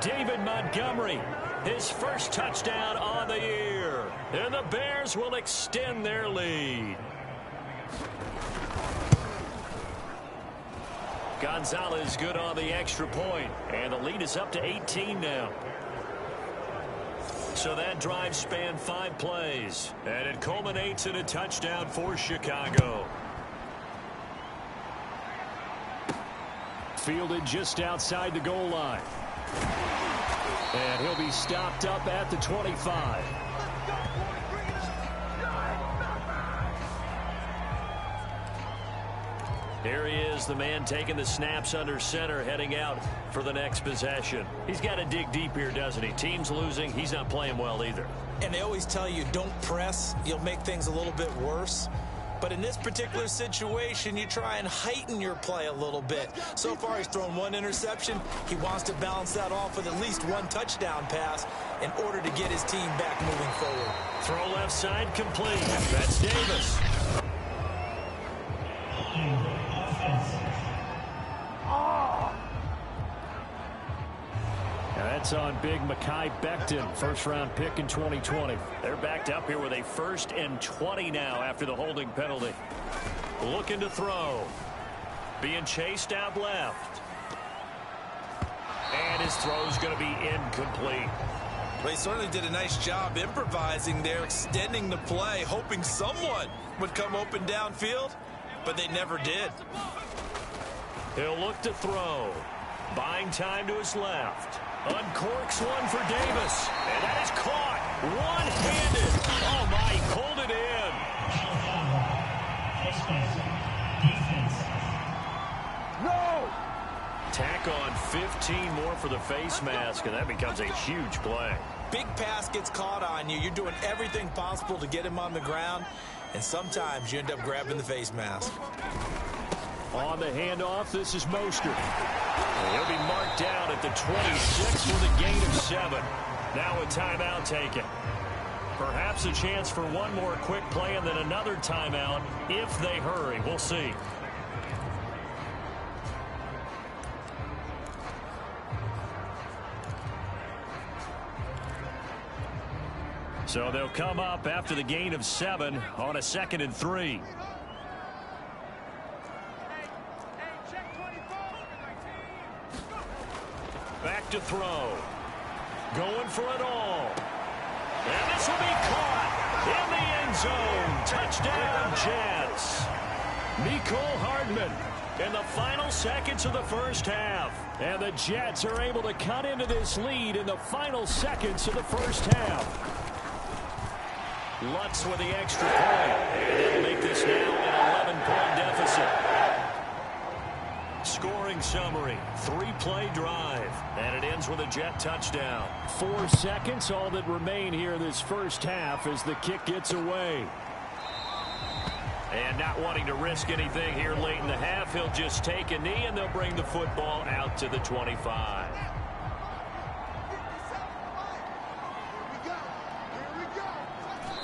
David Montgomery, his first touchdown on the year. And the Bears will extend their lead. Gonzalez good on the extra point, and the lead is up to 18 now. So that drive spanned 5 plays, and it culminates in a touchdown for Chicago. Fielded just outside the goal line. And he'll be stopped up at the 25. Here he is, the man taking the snaps under center, heading out for the next possession. He's got to dig deep here, doesn't he? Team's losing. He's not playing well either. And they always tell you, don't press. You'll make things a little bit worse. But in this particular situation, you try and heighten your play a little bit. So far, he's thrown 1 interception. He wants to balance that off with at least 1 touchdown pass in order to get his team back moving forward. Throw left side complete. That's Davis. That's on big Mekhi Becton, first-round pick in 2020. They're backed up here with a 1st and 20 now after the holding penalty. Looking to throw. Being chased out left. And his throw's going to be incomplete. They certainly did a nice job improvising there, extending the play, hoping someone would come open downfield, but they never did. He'll look to throw. Buying time to his left. Uncorks one for Davis. And that is caught. One-handed. Oh, my. He pulled it in. No! Tack on 15 more for the face mask, and that becomes a huge play. Big pass gets caught on you. You're doing everything possible to get him on the ground, and sometimes you end up grabbing the face mask. On the handoff, this is Mostert. He'll be marked down at the 26 with a gain of 7. Now a timeout taken. Perhaps a chance for one more quick play and then another timeout if they hurry. We'll see. So they'll come up after the gain of 7 on a 2nd and 3. Back to throw. Going for it all. And this will be caught in the end zone. Touchdown, Jets. Mecole Hardman in the final seconds of the first half. And the Jets are able to cut into this lead in the final seconds of the first half. Lutz with the extra point. And it'll make this now an 11-point deficit. Scoring summary, 3-play drive, and it ends with a Jet touchdown. 4 seconds, all that remain here this first half as the kick gets away. And not wanting to risk anything here late in the half, he'll just take a knee, and they'll bring the football out to the 25.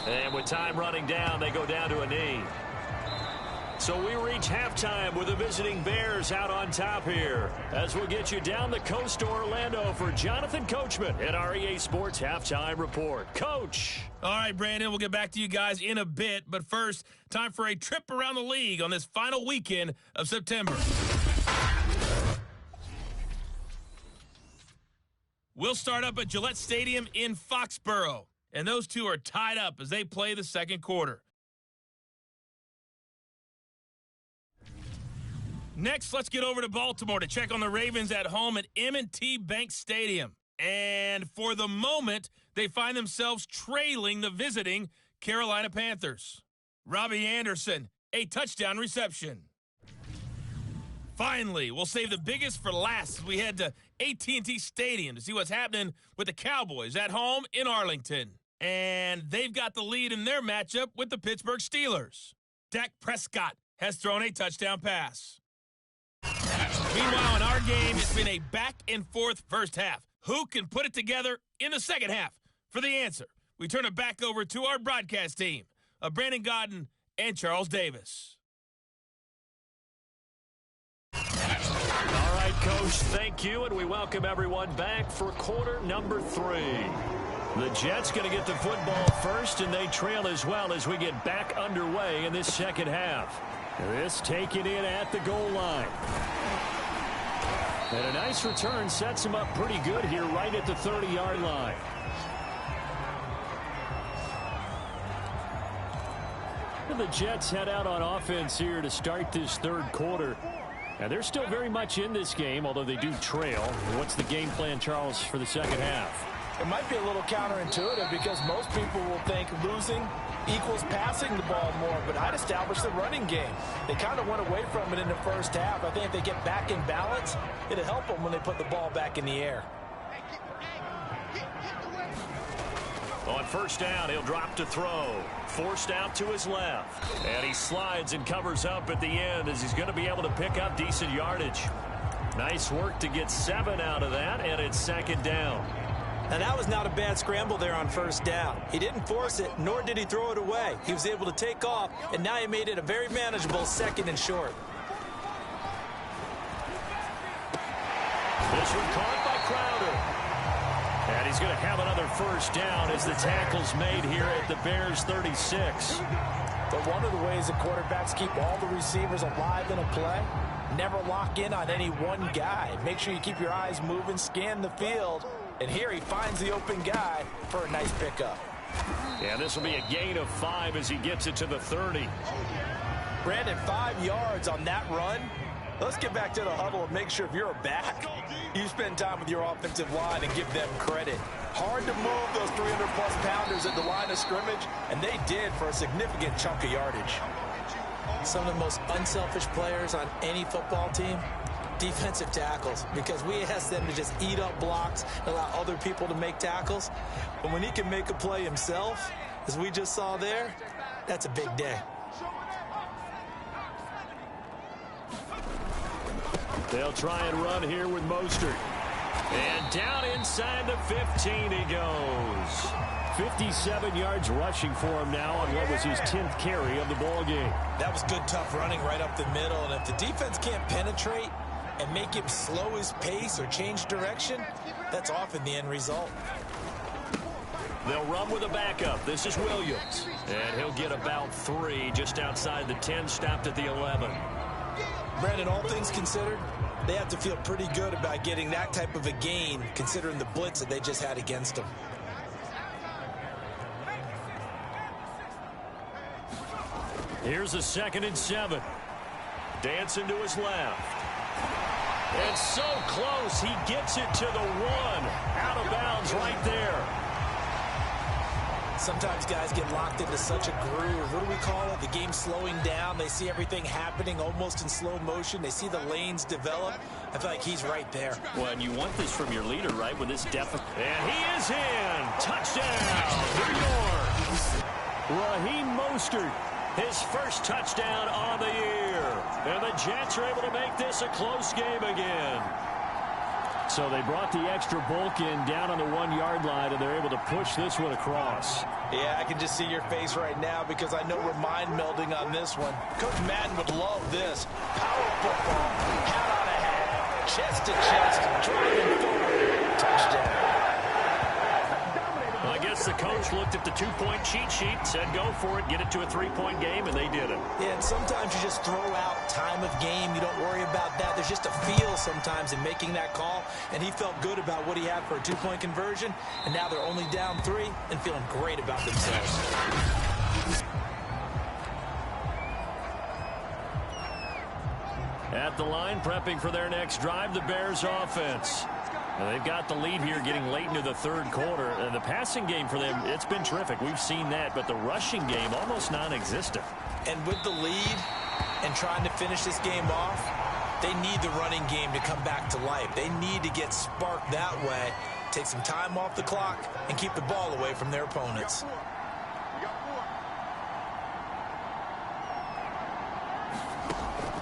And with time running down, they go down to a knee. So we reach halftime with the visiting Bears out on top here. As we'll get you down the coast to Orlando for Jonathan Coachman at our EA Sports Halftime Report. Coach. All right, Brandon, we'll get back to you guys in a bit. But first, time for a trip around the league on this final weekend of September. We'll start up at Gillette Stadium in Foxborough. And those two are tied up as they play the second quarter. Next, let's get over to Baltimore to check on the Ravens at home at M&T Bank Stadium. And for the moment, they find themselves trailing the visiting Carolina Panthers. Robbie Anderson, a touchdown reception. Finally, we'll save the biggest for last as we head to AT&T Stadium to see what's happening with the Cowboys at home in Arlington. And they've got the lead in their matchup with the Pittsburgh Steelers. Dak Prescott has thrown a touchdown pass. Meanwhile, in our game, it's been a back-and-forth first half. Who can put it together in the second half? For the answer, we turn it back over to our broadcast team of Brandon Godden and Charles Davis. All right, Coach, thank you, and we welcome everyone back for quarter number 3. The Jets going to get the football first, and they trail as well as we get back underway in this second half. This taken in at the goal line. And a nice return sets him up pretty good here right at the 30-yard line. And the Jets head out on offense here to start this third quarter. And they're still very much in this game, although they do trail. What's the game plan, Charles, for the second half? It might be a little counterintuitive because most people will think losing equals passing the ball more, but I'd establish the running game. They kind of went away from it in the first half. I think if they get back in balance, it'll help them when they put the ball back in the air. On first down, he'll drop to throw. Forced out to his left. And he slides and covers up at the end as he's going to be able to pick up decent yardage. Nice work to get 7 out of that, and it's second down. And that was not a bad scramble there on first down. He didn't force it, nor did he throw it away. He was able to take off, and now he made it a very manageable second and short. This one caught by Crowder. And he's going to have another first down as the tackle's made here at the Bears' 36. But one of the ways that quarterbacks keep all the receivers alive in a play, never lock in on any one guy. Make sure you keep your eyes moving, scan the field. And here he finds the open guy for a nice pickup. Yeah, this will be a gain of 5 as he gets it to the 30. Brandon, 5 yards on that run. Let's get back to the huddle and make sure if you're a back, you spend time with your offensive line and give them credit. Hard to move those 300-plus pounders at the line of scrimmage, and they did for a significant chunk of yardage. Some of the most unselfish players on any football team, defensive tackles, because we ask them to just eat up blocks and allow other people to make tackles. But when he can make a play himself, as we just saw there, that's a big day. They'll try and run here with Mostert. And down inside the 15 he goes. 57 yards rushing for him now on what was his 10th carry of the ball game. That was good, tough running right up the middle. And if the defense can't penetrate and make him slow his pace or change direction, that's often the end result. They'll run with a backup. This is Williams. And he'll get about 3 just outside the 10, stopped at the 11. Brandon, all things considered, they have to feel pretty good about getting that type of a gain considering the blitz that they just had against them. Here's a 2nd and 7. Dancing to his left. And so close, he gets it to the 1. Out of bounds right there. Sometimes guys get locked into such a groove. What do we call it? The game slowing down. They see everything happening almost in slow motion. They see the lanes develop. I feel like he's right there. Well, and you want this from your leader, right, with this depth. And he is in. Touchdown, New York. Raheem Mostert, his first touchdown on the year. And the Jets are able to make this a close game again. So they brought the extra bulk in down on the 1-yard line, and they're able to push this one across. Yeah, I can just see your face right now because I know we're mind melding on this one. Coach Madden would love this. Power football, hat on a hat, chest to chest, driving forward, touchdown. Well, I guess the coach looked at the 2-point cheat sheet, said go for it, get it to a 3-point game, and they did it. Yeah, and sometimes you just throw out time of game. You don't worry about that. There's just a feel sometimes in making that call, and he felt good about what he had for a 2-point conversion, and now they're only down 3 and feeling great about themselves. At the line, prepping for their next drive, the Bears offense. Now, they've got the lead here getting late into the third quarter. The passing game for them, it's been terrific. We've seen that, but the rushing game almost non-existent. And with the lead and trying to finish this game off, they need the running game to come back to life. They need to get sparked that way, take some time off the clock, and keep the ball away from their opponents.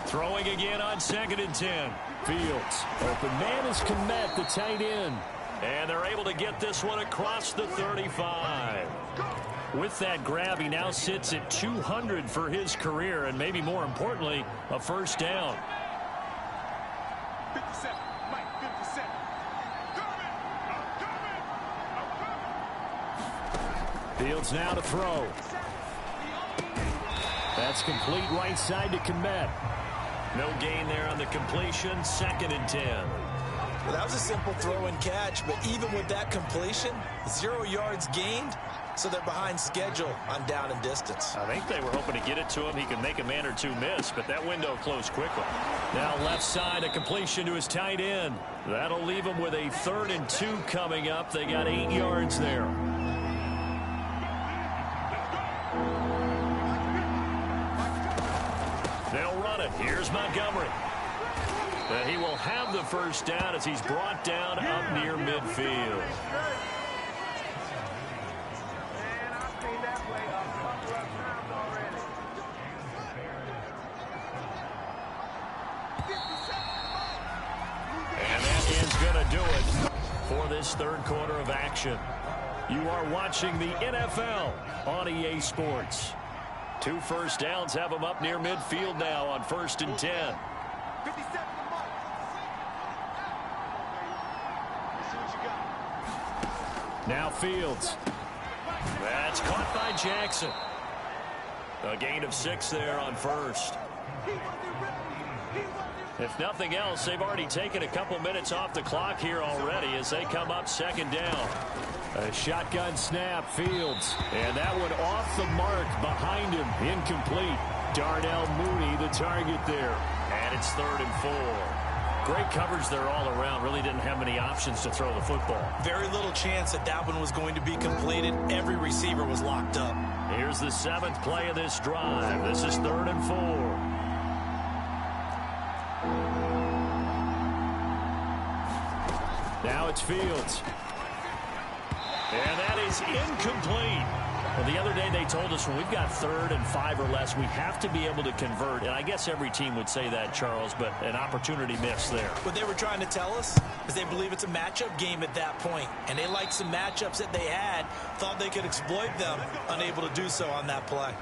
Throwing again on 2nd and 10. Fields. Open man is Kmet, the tight end. And they're able to get this one across the 35. With that grab, he now sits at 200 for his career, and maybe more importantly, a first down. 57, Mike, 57. Fields now to throw. That's complete right side to Kmet. No gain there on the completion. 2nd and 10. Well, that was a simple throw and catch, but even with that completion, 0 yards gained, so they're behind schedule on down and distance. I think they were hoping to get it to him. He could make a man or two miss, but that window closed quickly. Now left side, a completion to his tight end. That'll leave him with a 3rd and 2 coming up. They got 8 yards there. They'll run it. Here's Montgomery. He will have the first down as he's brought down up near midfield. And that is going to do it for this third quarter of action. You are watching the NFL on EA Sports. 2 first downs have them up near midfield now on 1st and 10. 57. Now Fields. That's caught by Jackson. A gain of 6 there on first. If nothing else, they've already taken a couple minutes off the clock here already as they come up 2nd down. A shotgun snap, Fields. And that one off the mark behind him. Incomplete. Darnell Mooney, the target there. And it's 3rd and 4. Great coverage there all around. Really didn't have many options to throw the football. Very little chance that that one was going to be completed. Every receiver was locked up. Here's the 7th play of this drive. This is 3rd and 4. Now it's Fields. And that is incomplete. Well, the other day they told us when we've got 3rd and 5 or less, we have to be able to convert. And I guess every team would say that, Charles, but an opportunity missed there. What they were trying to tell us is they believe it's a matchup game at that point. And they liked some matchups that they had, thought they could exploit them, unable to do so on that play.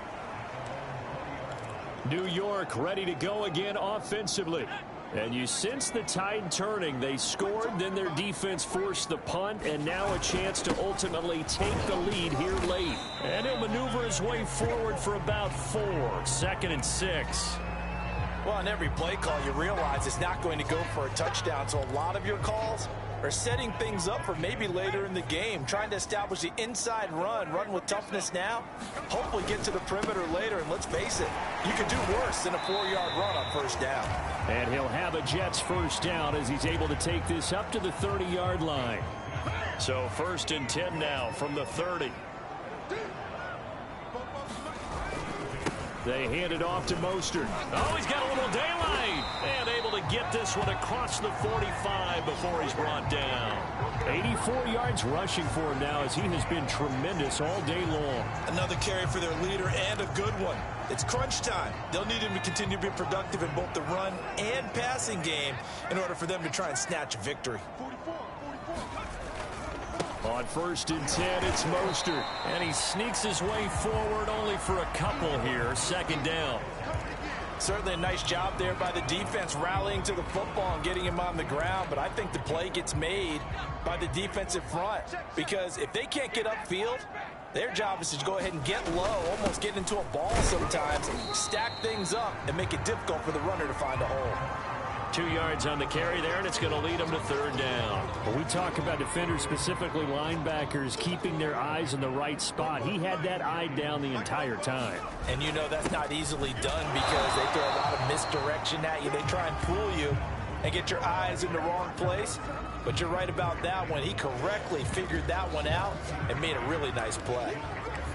New York ready to go again offensively. And you sense the tide turning. They scored, then their defense forced the punt, and now a chance to ultimately take the lead here late. And he'll maneuver his way forward for about 4. 2nd and 6. Well, on every play call, you realize it's not going to go for a touchdown, so a lot of your calls are setting things up for maybe later in the game, trying to establish the inside run with toughness now, hopefully get to the perimeter later, and let's face it, you could do worse than a 4-yard run on 1st down. And he'll have a Jets first down as he's able to take this up to the 30-yard line. So 1st and 10 now from the 30. They hand it off to Mostert. Oh, he's got a little daylight. And able to get this one across the 45 before he's brought down. 84 yards rushing for him now as he has been tremendous all day long. Another carry for their leader and a good one. It's crunch time. They'll need him to continue to be productive in both the run and passing game in order for them to try and snatch a victory. On 1st and 10, it's Mostert. And he sneaks his way forward only for a couple here. 2nd down. Certainly a nice job there by the defense rallying to the football and getting him on the ground. But I think the play gets made by the defensive front. Because if they can't get upfield, their job is to go ahead and get low, almost get into a ball sometimes, stack things up, and make it difficult for the runner to find a hole. 2 yards on the carry there, and it's going to lead them to 3rd down. When we talk about defenders, specifically linebackers, keeping their eyes in the right spot, he had that eye down the entire time. And you know that's not easily done because they throw a lot of misdirection at you. They try and fool you and get your eyes in the wrong place. But you're right about that one. He correctly figured that one out and made a really nice play.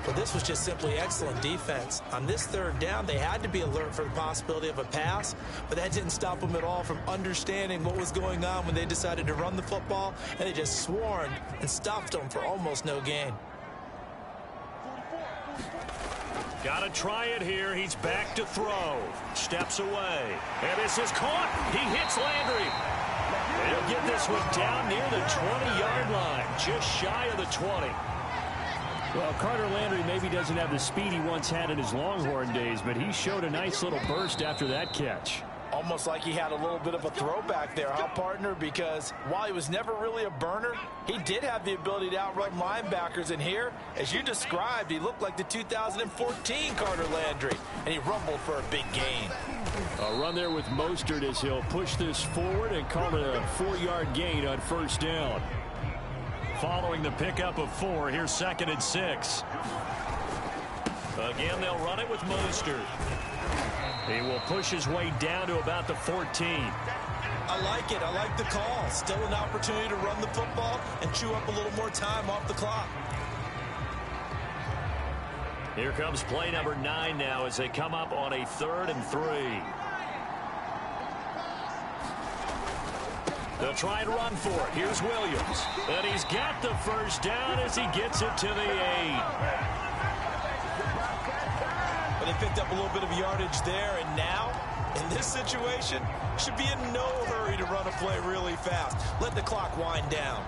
But this was just simply excellent defense. On this 3rd down, they had to be alert for the possibility of a pass, but that didn't stop them at all from understanding what was going on when they decided to run the football, and they just swarmed and stopped them for almost no gain. Got to try it here. He's back to throw. Steps away. And this is caught. He hits Landry. He'll get this one down near the 20-yard line, just shy of the 20. Well, Carter Landry maybe doesn't have the speed he once had in his Longhorn days, but he showed a nice little burst after that catch. Almost like he had a little bit of a throwback there, huh, partner? Because while he was never really a burner, he did have the ability to outrun linebackers. And here, as you described, he looked like the 2014 Carter Landry, and he rumbled for a big gain. A run there with Mostert as he'll push this forward and call it a 4-yard gain on 1st down. Following the pickup of 4, here's 2nd and 6. Again, they'll run it with Mostert. He will push his way down to about the 14. I like it. I like the call. Still an opportunity to run the football and chew up a little more time off the clock. Here comes play number 9 now as they come up on a 3rd and 3. They'll try and run for it. Here's Williams. And he's got the 1st down as he gets it to the 8. But they picked up a little bit of yardage there, and now, in this situation, should be in no hurry to run a play really fast. Let the clock wind down.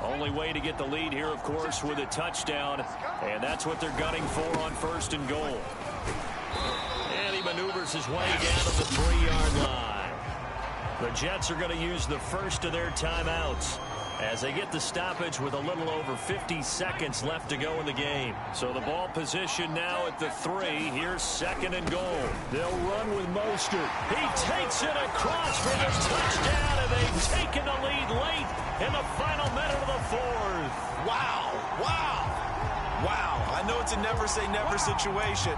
Only way to get the lead here, of course, with a touchdown, and that's what they're gunning for on 1st and goal. And he maneuvers his way down to the 3-yard line. The Jets are going to use the first of their timeouts as they get the stoppage with a little over 50 seconds left to go in the game. So the ball position now at the 3. Here's 2nd and goal. They'll run with Mostert. He takes it across for the touchdown, and they've taken the lead late in the final minute of the 4th. Wow. Wow. Wow. I know it's a never-say-never situation,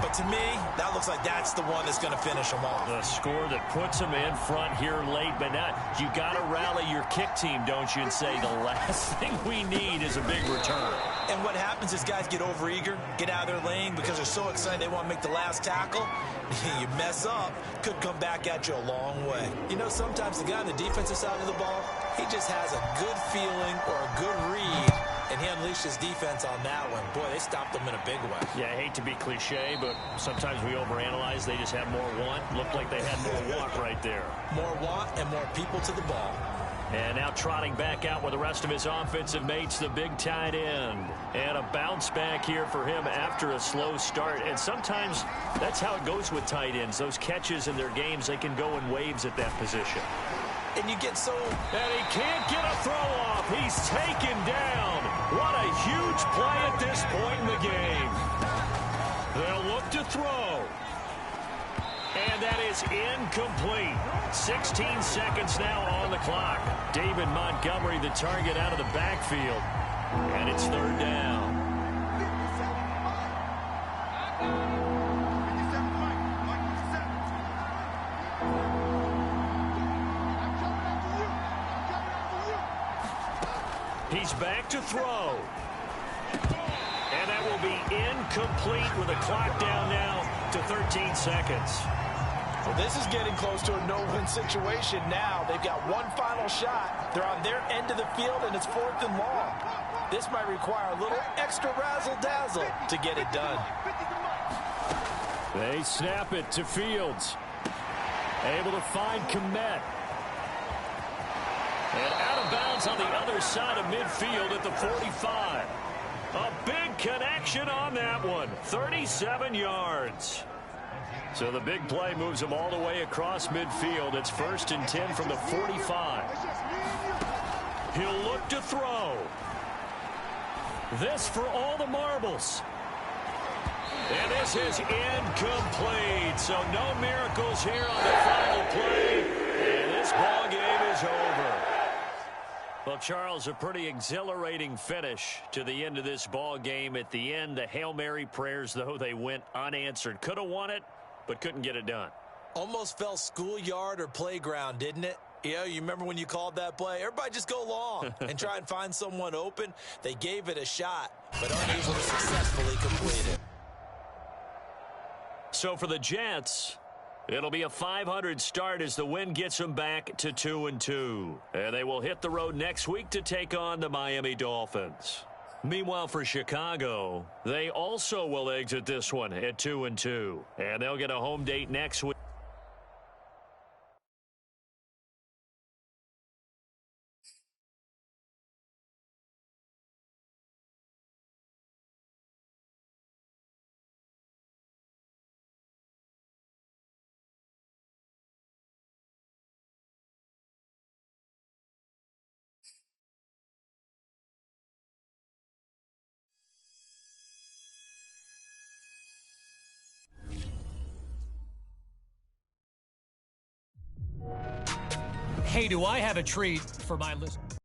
but to me, that looks like that's the one that's going to finish them off. The score that puts them in front here late, but now you got to rally your kick team, don't you, and say the last thing we need is a big return. And what happens is guys get overeager, get out of their lane because they're so excited they want to make the last tackle. You mess up, could come back at you a long way. You know, sometimes the guy on the defensive side of the ball, he just has a good feeling or a good read, and he unleashed his defense on that one. Boy, they stopped them in a big way. Yeah, I hate to be cliche, but sometimes we overanalyze. They just have more want. Looked like they had more want right there. More want and more people to the ball. And now trotting back out with the rest of his offensive mates, the big tight end. And a bounce back here for him after a slow start. And sometimes that's how it goes with tight ends. Those catches in their games, they can go in waves at that position. And you get so... And he can't get a throw off. He's taken down. What a huge play at this point in the game. They'll look to throw. And that is incomplete. 16 seconds now on the clock. David Montgomery, the target out of the backfield. And it's 3rd down. He's back to throw. And that will be incomplete with a clock down now to 13 seconds. Well, this is getting close to a no-win situation now. They've got one final shot. They're on their end of the field, and it's 4th and long. This might require a little extra razzle-dazzle to get it done. They snap it to Fields. Able to find Kmet. And out of bounds on the other side of midfield at the 45. A big connection on that one. 37 yards. So the big play moves them all the way across midfield. It's 1st and 10 from the 45. He'll look to throw. This for all the marbles. And this is incomplete. So no miracles here on the final play. this ball game is over. Well, Charles, a pretty exhilarating finish to the end of this ball game. At the end, the Hail Mary prayers, though, they went unanswered. Could have won it, but couldn't get it done. Almost felt schoolyard or playground, didn't it? You remember when you called that play? Everybody just go long and try and find someone open. They gave it a shot, but unable to successfully complete it. So for the Jets, it'll be a .500 start as the win gets them back to 2-2. And they will hit the road next week to take on the Miami Dolphins. Meanwhile, for Chicago, they also will exit this one at 2-2. And they'll get a home date next week. Hey, do I have a treat for my listeners?